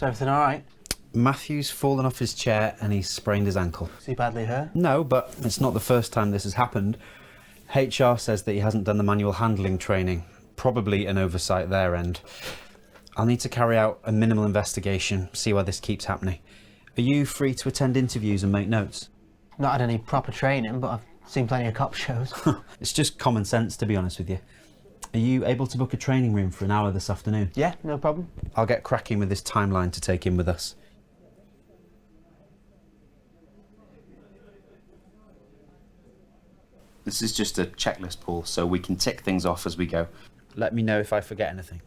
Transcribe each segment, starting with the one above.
So everything all right? Matthew's fallen off his chair and he's sprained his ankle. Is he badly hurt? No, but it's not the first time this has happened. HR says that he hasn't done the manual handling training. Probably an oversight their end. I'll need to carry out a minimal investigation, see why this keeps happening. Are you free to attend interviews and make notes? Not had any proper training, but I've seen plenty of cop shows. It's just common sense, to be honest with you. Are you able to book a training room for an hour this afternoon? Yeah, no problem. I'll get cracking with this timeline to take in with us. This is just a checklist, Paul, so we can tick things off as we go. Let me know if I forget anything.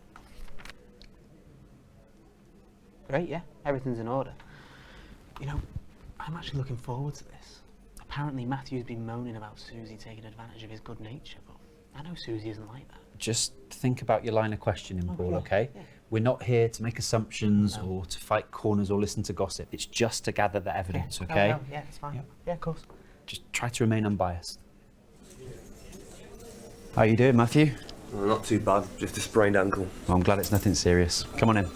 Great, yeah, everything's in order. You know, I'm actually looking forward to this. Apparently Matthew's been moaning about Susie taking advantage of his good nature, but I know Susie isn't like that. Just think about your line of questioning, Paul, yeah, okay? yeah. We're not here to make assumptions or to fight corners or listen to gossip. It's just to gather the evidence, okay? No, yeah, it's fine. Yep. Yeah, of course. Just try to remain unbiased. How you doing, Matthew? Well, not too bad, just a sprained ankle. Well, I'm glad it's nothing serious. Come on in.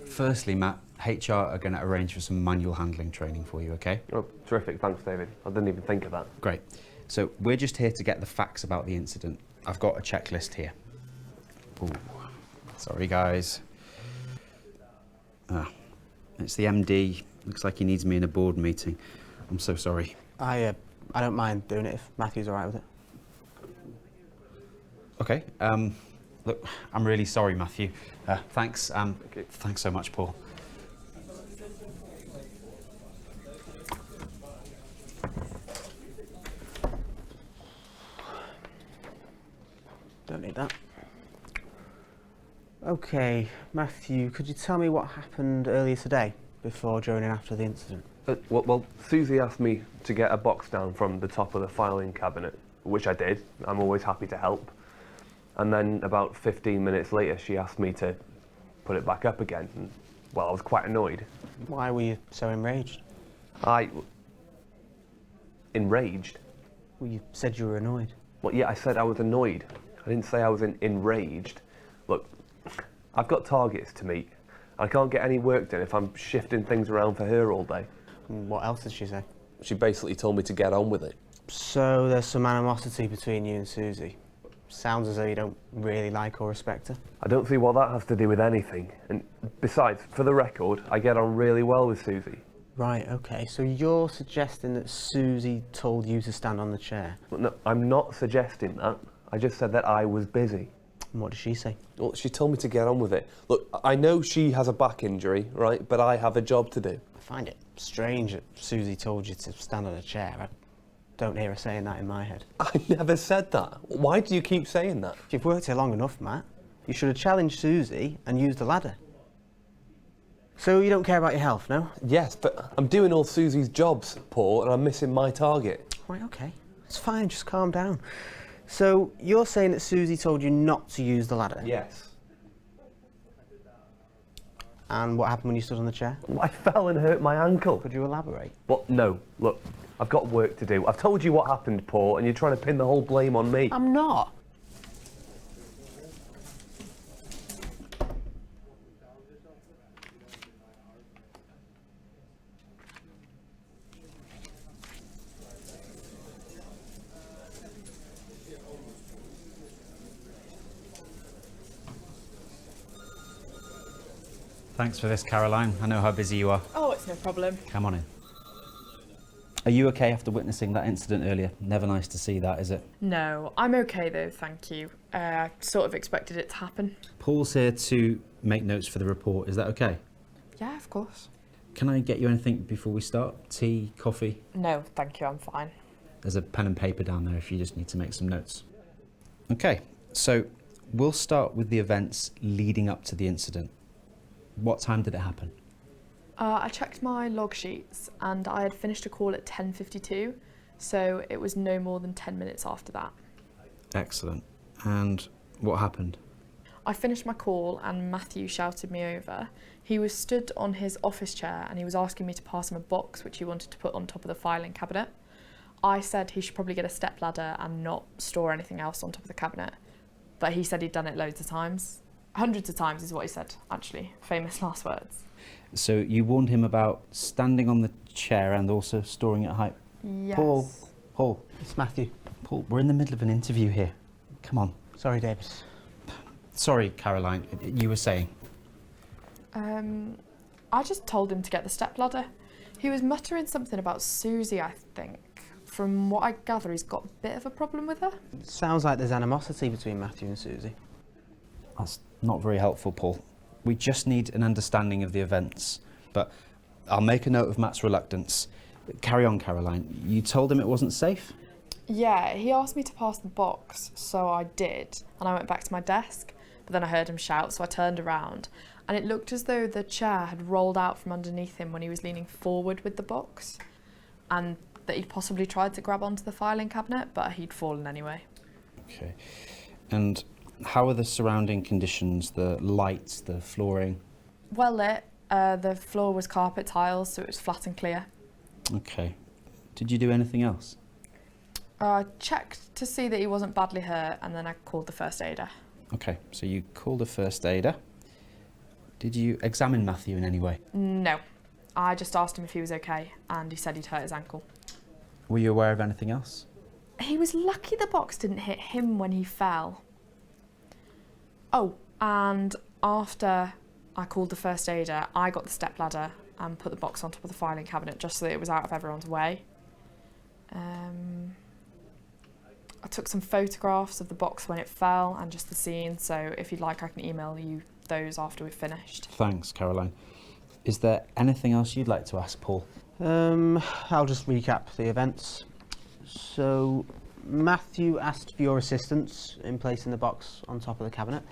Firstly, Matt, HR are going to arrange for some manual handling training for you, okay? Oh, terrific, thanks, David. I didn't even think of that. Great. So we're just here to get the facts about the incident. I've got a checklist here. Ooh, sorry, guys. It's the MD. Looks like he needs me in a board meeting. I'm so sorry. I don't mind doing it if Matthew's all right with it. Okay. Look, I'm really sorry, Matthew. Thanks. Okay. Thanks so much, Paul. Don't need that. Okay, Matthew, could you tell me what happened earlier today, before, during and after the incident? Well, Susie asked me to get a box down from the top of the filing cabinet, which I did. I'm always happy to help. And then about 15 minutes later, she asked me to put it back up again. And, well, I was quite annoyed. Why were you so enraged? Enraged? Well, you said you were annoyed. Well, yeah, I said I was annoyed. I didn't say I was enraged. Look, I've got targets to meet. I can't get any work done if I'm shifting things around for her all day. And what else did she say? She basically told me to get on with it. So there's some animosity between you and Susie. Sounds as though you don't really like or respect her. I don't see what that has to do with anything. And besides, for the record, I get on really well with Susie. Right, okay, so you're suggesting that Susie told you to stand on the chair? But no, I'm not suggesting that. I just said that I was busy. And what did she say? Well, she told me to get on with it. Look, I know she has a back injury, right? But I have a job to do. I find it strange that Susie told you to stand on a chair. I don't hear her saying that in my head. I never said that. Why do you keep saying that? If you've worked here long enough, Matt, you should have challenged Susie and used the ladder. So you don't care about your health, no? Yes, but I'm doing all Susie's jobs, Paul, and I'm missing my target. Right, okay. It's fine, just calm down. So you're saying that Susie told you not to use the ladder? Yes. And what happened when you stood on the chair? Well, I fell and hurt my ankle. Could you elaborate? Well, no, look, I've got work to do. I've told you what happened, Paul, and you're trying to pin the whole blame on me. I'm not. Thanks for this, Caroline. I know how busy you are. Oh, it's no problem. Come on in. Are you okay after witnessing that incident earlier? Never nice to see that, is it? No, I'm okay though, thank you. Sort of expected it to happen. Paul's here to make notes for the report. Is that okay? Yeah, of course. Can I get you anything before we start? Tea, coffee? No, thank you, I'm fine. There's a pen and paper down there if you just need to make some notes. Okay, so we'll start with the events leading up to the incident. What time did it happen? I checked my log sheets and I had finished a call at 10:52, so it was no more than 10 minutes after that. Excellent. And what happened? I finished my call and Matthew shouted me over. He was stood on his office chair and he was asking me to pass him a box which he wanted to put on top of the filing cabinet. I said he should probably get a stepladder and not store anything else on top of the cabinet, but he said he'd done it loads of times. Hundreds of times is what he said, actually. Famous last words. So you warned him about standing on the chair and also storing at height. Yes. Paul, It's Matthew. Paul, we're in the middle of an interview here. Come on. Sorry, David. Sorry, Caroline, you were saying. I just told him to get the stepladder. He was muttering something about Susie, I think. From what I gather, he's got a bit of a problem with her. Sounds like there's animosity between Matthew and Susie. That's not very helpful, Paul. We just need an understanding of the events. But I'll make a note of Matt's reluctance. Carry on, Caroline. You told him it wasn't safe? Yeah, he asked me to pass the box, so I did. And I went back to my desk, but then I heard him shout, so I turned around. And it looked as though the chair had rolled out from underneath him when he was leaning forward with the box. And that he'd possibly tried to grab onto the filing cabinet, but he'd fallen anyway. Okay. And how are the surrounding conditions, the lights, the flooring? Well lit. The floor was carpet tiles, so it was flat and clear. Okay. Did you do anything else? I checked to see that he wasn't badly hurt, and then I called the first aider. Okay, so you called a first aider. Did you examine Matthew in any way? No. I just asked him if he was okay, and he said he'd hurt his ankle. Were you aware of anything else? He was lucky the box didn't hit him when he fell. Oh, and after I called the first aider, I got the stepladder and put the box on top of the filing cabinet just so that it was out of everyone's way. I took some photographs of the box when it fell and just the scene, so if you'd like I can email you those after we've finished. Thanks, Caroline. Is there anything else you'd like to ask Paul? I'll just recap the events. So, Matthew asked for your assistance in placing the box on top of the cabinet.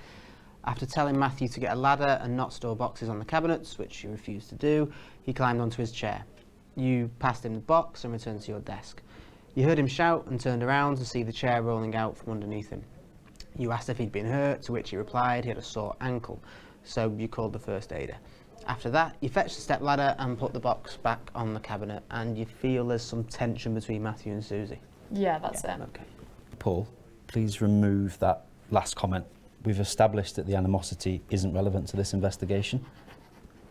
After telling Matthew to get a ladder and not store boxes on the cabinets, which you refused to do, he climbed onto his chair. You passed him the box and returned to your desk. You heard him shout and turned around to see the chair rolling out from underneath him. You asked if he'd been hurt, to which he replied he had a sore ankle, so you called the first aider. After that, you fetched the stepladder and put the box back on the cabinet, and you feel there's some tension between Matthew and Susie. Yeah, that's it. Okay. Paul, please remove that last comment. We've established that the animosity isn't relevant to this investigation.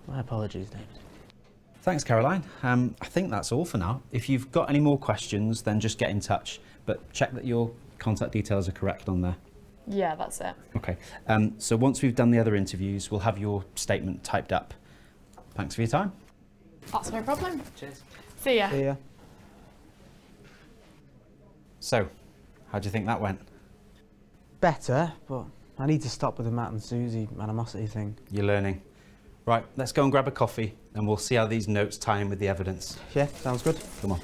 My apologies, David. Thanks, Caroline. I think that's all for now. If you've got any more questions, then just get in touch, but check that your contact details are correct on there. Yeah, that's it. Okay. So once we've done the other interviews, we'll have your statement typed up. Thanks for your time. That's no problem. Cheers. See ya. See ya. So, how do you think that went? Better, but I need to stop with the Matt and Susie animosity thing. You're learning. Right, let's go and grab a coffee and we'll see how these notes tie in with the evidence. Yeah, sounds good. Come on.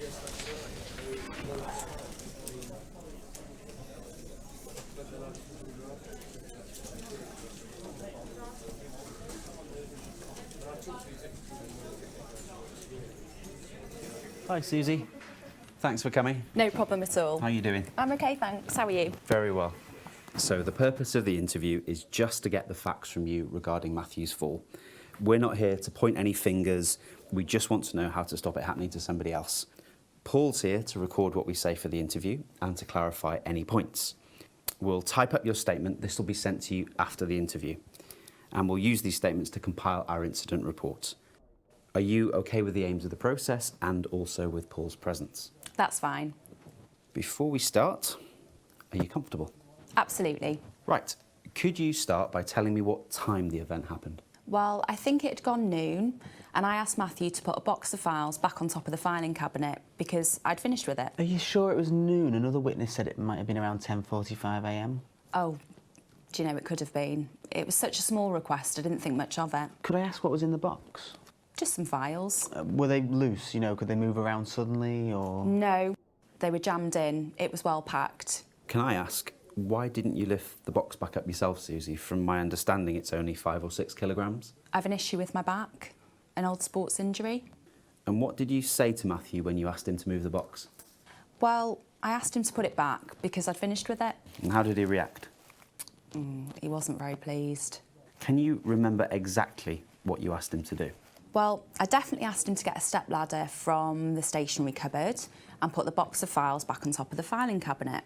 Hi, Susie. Thanks for coming. No problem at all. How are you doing? I'm okay, thanks. How are you? Very well. So the purpose of the interview is just to get the facts from you regarding Matthew's fall. We're not here to point any fingers. We just want to know how to stop it happening to somebody else. Paul's here to record what we say for the interview and to clarify any points. We'll type up your statement. This will be sent to you after the interview. And we'll use these statements to compile our incident report. Are you okay with the aims of the process and also with Paul's presence? That's fine. Before we start, are you comfortable? Absolutely. Right. Could you start by telling me what time the event happened? Well, I think it had gone noon, and I asked Matthew to put a box of files back on top of the filing cabinet because I'd finished with it. Are you sure it was noon? Another witness said it might have been around 10:45 a.m. Oh, do you know, it could have been. It was such a small request, I didn't think much of it. Could I ask what was in the box? Just some files. Were they loose? You know, could they move around suddenly or...? No, they were jammed in. It was well packed. Can I ask, why didn't you lift the box back up yourself, Susie? From my understanding, it's only 5 or 6 kilograms. I've an issue with my back, an old sports injury. And what did you say to Matthew when you asked him to move the box? Well, I asked him to put it back because I'd finished with it. And how did he react? He wasn't very pleased. Can you remember exactly what you asked him to do? Well, I definitely asked him to get a stepladder from the stationery cupboard and put the box of files back on top of the filing cabinet.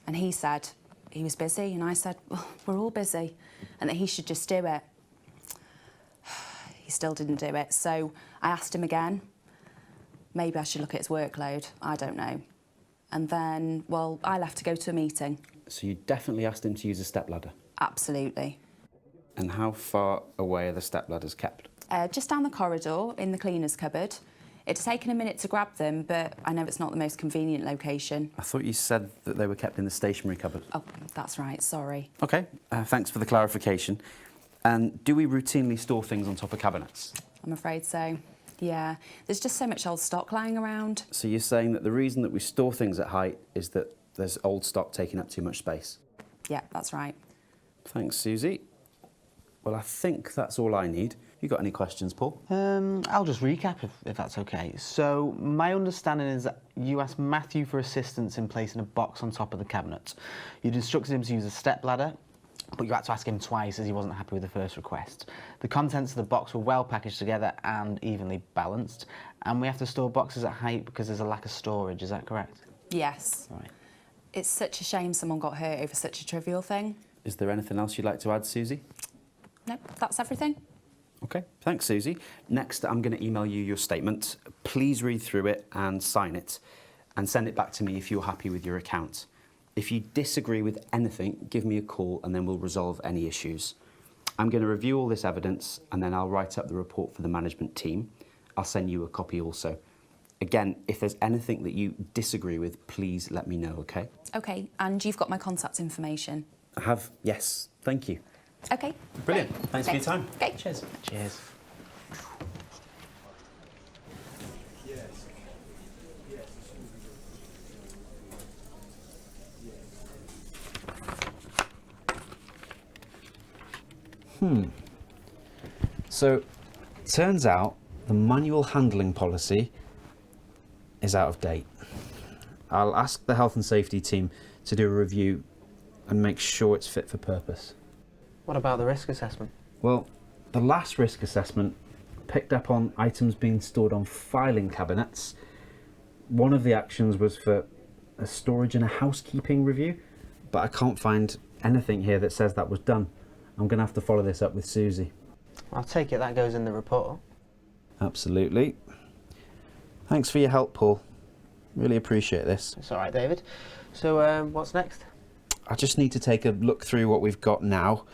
And he said, he was busy, and I said, well, we're all busy, and that he should just do it. He still didn't do it, so I asked him again. Maybe I should look at his workload, I don't know. And then, well, I left to go to a meeting. So you definitely asked him to use a stepladder? Absolutely. And how far away are the stepladders kept? Just down the corridor in the cleaner's cupboard. It's taken a minute to grab them, but I know it's not the most convenient location. I thought you said that they were kept in the stationery cupboard. Oh, that's right, sorry. OK, thanks for the clarification. And do we routinely store things on top of cabinets? I'm afraid so. Yeah, there's just so much old stock lying around. So you're saying that the reason that we store things at height is that there's old stock taking up too much space? Yeah, that's right. Thanks, Susie. Well, I think that's all I need. You got any questions, Paul? I'll just recap if that's okay. So my understanding is that you asked Matthew for assistance in placing a box on top of the cabinet. You'd instructed him to use a stepladder, but you had to ask him twice as he wasn't happy with the first request. The contents of the box were well packaged together and evenly balanced, and we have to store boxes at height because there's a lack of storage, is that correct? Yes. Right. It's such a shame someone got hurt over such a trivial thing. Is there anything else you'd like to add, Susie? No, that's everything. OK, thanks, Susie. Next, I'm going to email you your statement. Please read through it and sign it, and send it back to me if you're happy with your account. If you disagree with anything, give me a call and then we'll resolve any issues. I'm going to review all this evidence and then I'll write up the report for the management team. I'll send you a copy also. Again, if there's anything that you disagree with, please let me know, OK? OK, and you've got my contact information. I have, yes. Thank you. OK. Brilliant. Great. Thanks for your time. OK. Cheers. Cheers. So, turns out the manual handling policy is out of date. I'll ask the health and safety team to do a review and make sure it's fit for purpose. What about the risk assessment? Well, the last risk assessment picked up on items being stored on filing cabinets. One of the actions was for a storage and a housekeeping review, but I can't find anything here that says that was done. I'm going to have to follow this up with Susie. I'll take it that goes in the report. Absolutely. Thanks for your help, Paul. Really appreciate this. It's all right, David. So what's next? I just need to take a look through what we've got now.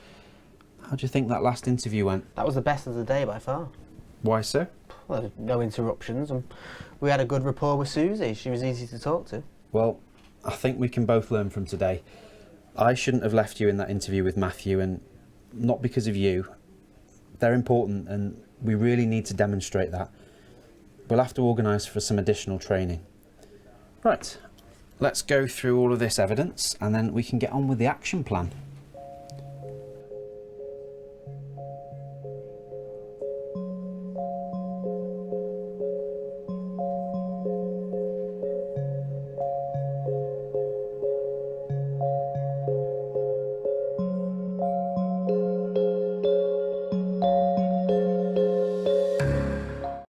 How do you think that last interview went? That was the best of the day by far. Why so? Well, there were no interruptions, and we had a good rapport with Susie. She was easy to talk to. Well, I think we can both learn from today. I shouldn't have left you in that interview with Matthew, and not because of you. They're important, and we really need to demonstrate that. We'll have to organise for some additional training. Right, let's go through all of this evidence, and then we can get on with the action plan.